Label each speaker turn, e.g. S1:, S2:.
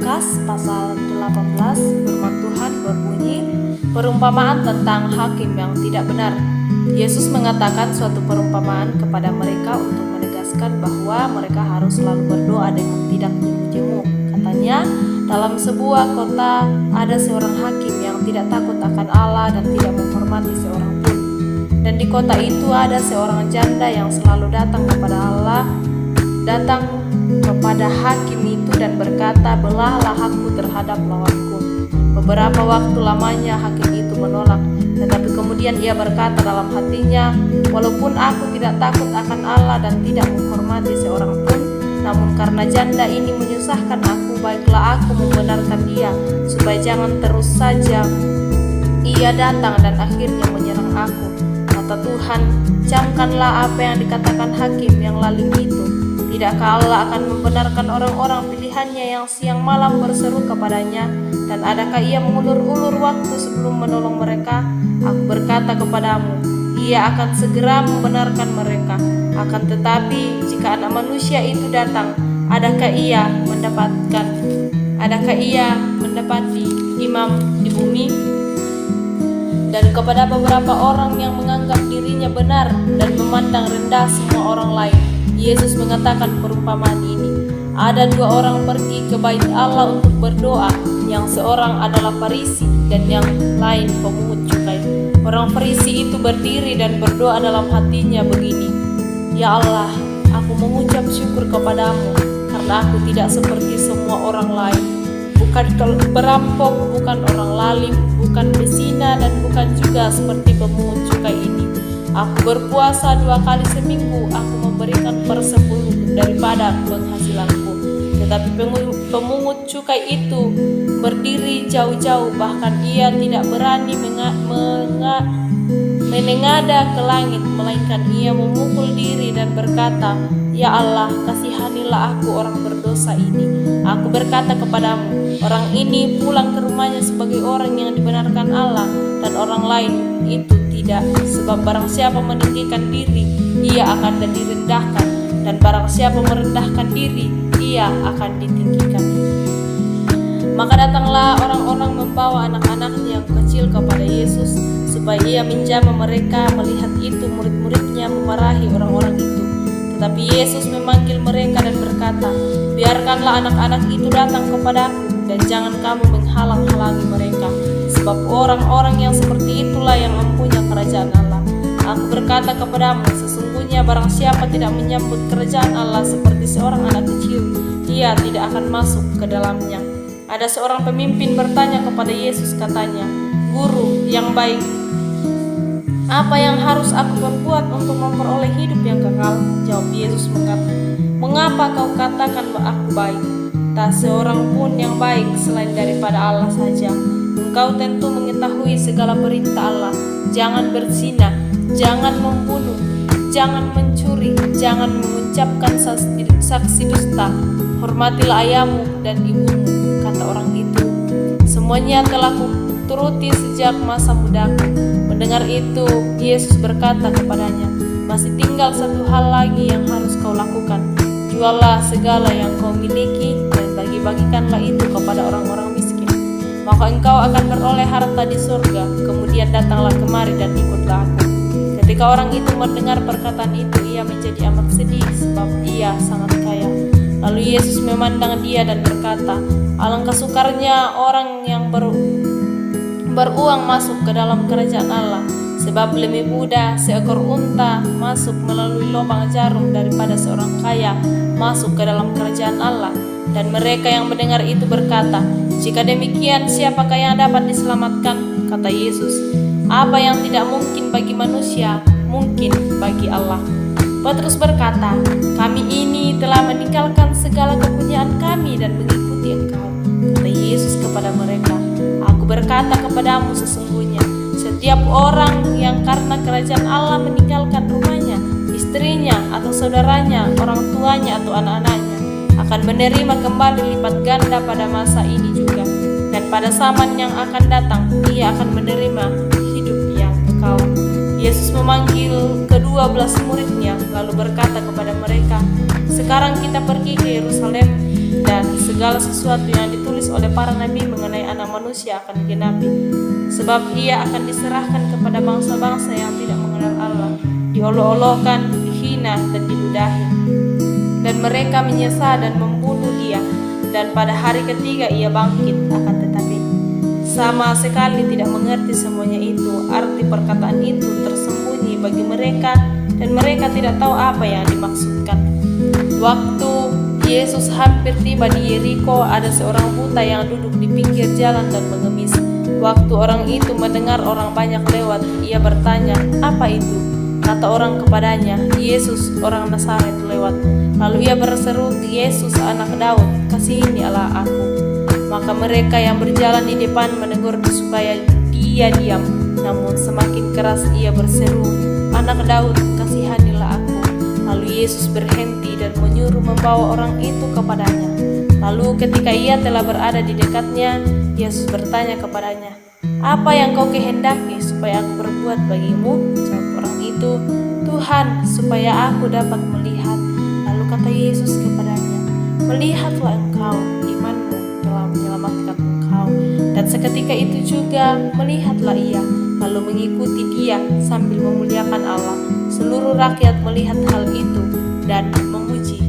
S1: Lukas pasal 18 firman Tuhan berbunyi, perumpamaan tentang hakim yang tidak benar. Yesus mengatakan suatu perumpamaan kepada mereka untuk menegaskan bahwa mereka harus selalu berdoa dengan tidak jemu-jemu. Katanya, dalam sebuah kota ada seorang hakim yang tidak takut akan Allah dan tidak menghormati seorang pun. Dan di kota itu ada seorang janda yang selalu datang kepada Allah, datang kepada hakim itu dan berkata, belahlah hakku terhadap lawanku. Beberapa waktu lamanya hakim itu menolak, tetapi kemudian ia berkata dalam hatinya, walaupun aku tidak takut akan Allah dan tidak menghormati seorang pun, namun karena janda ini menyusahkan aku, baiklah aku membenarkan dia, supaya jangan terus saja ia datang dan akhirnya menyerang aku. Kata Tuhan, camkanlah apa yang dikatakan hakim yang lalim itu. Tidakkah Allah akan membenarkan orang-orang pilihannya yang siang malam berseru kepadanya? Dan adakah ia mengulur-ulur waktu sebelum menolong mereka? Aku berkata kepadamu, ia akan segera membenarkan mereka. Akan tetapi, jika anak manusia itu datang, adakah ia mendapati imam di bumi? Dan kepada beberapa orang yang menganggap dirinya benar dan memandang rendah semua orang lain, Yesus mengatakan perumpamaan ini. Ada dua orang pergi ke bait Allah untuk berdoa, yang seorang adalah Farisi dan yang lain pemungut cukai. Orang Farisi itu berdiri dan berdoa dalam hatinya begini, ya Allah, aku mengucap syukur kepadamu karena aku tidak seperti semua orang lain, bukan perampok, bukan orang lalim, bukan pezina, dan bukan juga seperti pemungut cukai ini. Aku berpuasa 2 kali seminggu, aku memberikan 1/10 daripada penghasilanku. Tetapi pemungut cukai itu berdiri jauh-jauh, bahkan ia tidak berani menengadah ke langit, melainkan ia memukul diri dan berkata, ya Allah, kasihanilah aku orang berdosa ini. Aku berkata kepadamu, orang ini pulang ke rumahnya sebagai orang yang dibenarkan Allah, dan orang lain itu tidak. Sebab barang siapa meninggikan diri, ia akan direndahkan, dan barang siapa merendahkan diri, ia akan ditinggikan. Maka datanglah orang-orang membawa anak-anaknya yang kecil kepada Yesus, supaya ia menjamah mereka. Melihat itu, murid-muridnya memarahi orang-orang itu. Tetapi Yesus memanggil mereka dan berkata, biarkanlah anak-anak itu datang kepadaku, dan jangan kamu menghalang-halangi mereka, sebab orang-orang yang seperti itulah yang mempunyai kerajaan Allah. Aku berkata kepadamu, sesungguhnya barang siapa tidak menyambut kerajaan Allah seperti seorang anak kecil, ia tidak akan masuk ke dalamnya. Ada seorang pemimpin bertanya kepada Yesus, katanya, Guru yang baik, apa yang harus aku perbuat untuk memperoleh hidup yang kekal? Jawab Yesus, mengapa kau katakan aku baik? Tak seorang pun yang baik selain daripada Allah saja. Engkau tentu mengetahui segala perintah Allah. Jangan berzina, jangan membunuh, jangan mencuri, jangan mengucapkan saksi dusta, hormatilah ayahmu dan ibumu. Kata orang itu, semuanya telah kuturuti sejak masa mudaku. Mendengar itu, Yesus berkata kepadanya, masih tinggal satu hal lagi yang harus kau lakukan. Juallah segala yang kau miliki dan bagi-bagikanlah itu kepada orang-orang miskin. Maka engkau akan beroleh harta di surga. Kemudian datanglah kemari dan ikutlah aku. Ketika orang itu mendengar perkataan itu, ia menjadi amat sedih sebab ia sangat kaya. Lalu Yesus memandang dia dan berkata, alangkah sukarnya orang yang beruang masuk ke dalam kerajaan Allah. Sebab lebih mudah seekor unta masuk melalui lubang jarum daripada seorang kaya masuk ke dalam kerajaan Allah. Dan mereka yang mendengar itu berkata, jika demikian siapakah yang dapat diselamatkan? Kata Yesus, apa yang tidak mungkin bagi manusia, mungkin bagi Allah. Petrus berkata, kami ini telah meninggalkan segala kepunyaan kami dan mengikuti Engkau. Kata Yesus kepada mereka, aku berkata kepadamu sesungguhnya, setiap orang yang karena kerajaan Allah meninggalkan rumahnya, istrinya atau saudaranya, orang tuanya atau anak-anaknya, akan menerima kembali lipat ganda pada masa ini juga. Dan pada zaman yang akan datang, ia akan menerima hidup yang kekal. Yesus memanggil ke-12 muridnya, lalu berkata kepada mereka, sekarang kita pergi ke Yerusalem, dan segala segala sesuatu yang ditulis oleh para nabi mengenai Anak Manusia akan digenapi. Sebab ia akan diserahkan kepada bangsa-bangsa yang tidak mengenal Allah, diolok-olokkan, dihina, dan diludahi. Dan mereka menyesal dan membunuh dia, dan pada hari ketiga ia bangkit. Akan tetapi sama sekali tidak mengerti semuanya itu. Arti perkataan itu tersembunyi bagi mereka, dan mereka tidak tahu apa yang dimaksudkan. Waktu Yesus hampir tiba di Yeriko, ada seorang buta yang duduk di pinggir jalan dan mengemis. Waktu orang itu mendengar orang banyak lewat, ia bertanya, "Apa itu?" Kata orang kepadanya, "Yesus, orang Nazaret lewat." Lalu ia berseru, "Yesus, anak Daud, kasihanilah aku." Maka mereka yang berjalan di depan menegur supaya dia diam. Namun semakin keras ia berseru, "Anak Daud, kasihanilah aku." Lalu Yesus berhenti dan menyuruh membawa orang itu kepadanya. Lalu ketika ia telah berada di dekatnya, Yesus bertanya kepadanya, "Apa yang kau kehendaki supaya aku berbuat bagimu?" Jawab orang itu, "Tuhan, supaya aku dapat melihat." Lalu kata Yesus kepadanya, "Melihatlah engkau, imanmu telah menyelamatkan engkau." Dan seketika itu juga melihatlah ia, lalu mengikuti dia sambil memuliakan Allah. Seluruh rakyat melihat hal itu dan memuji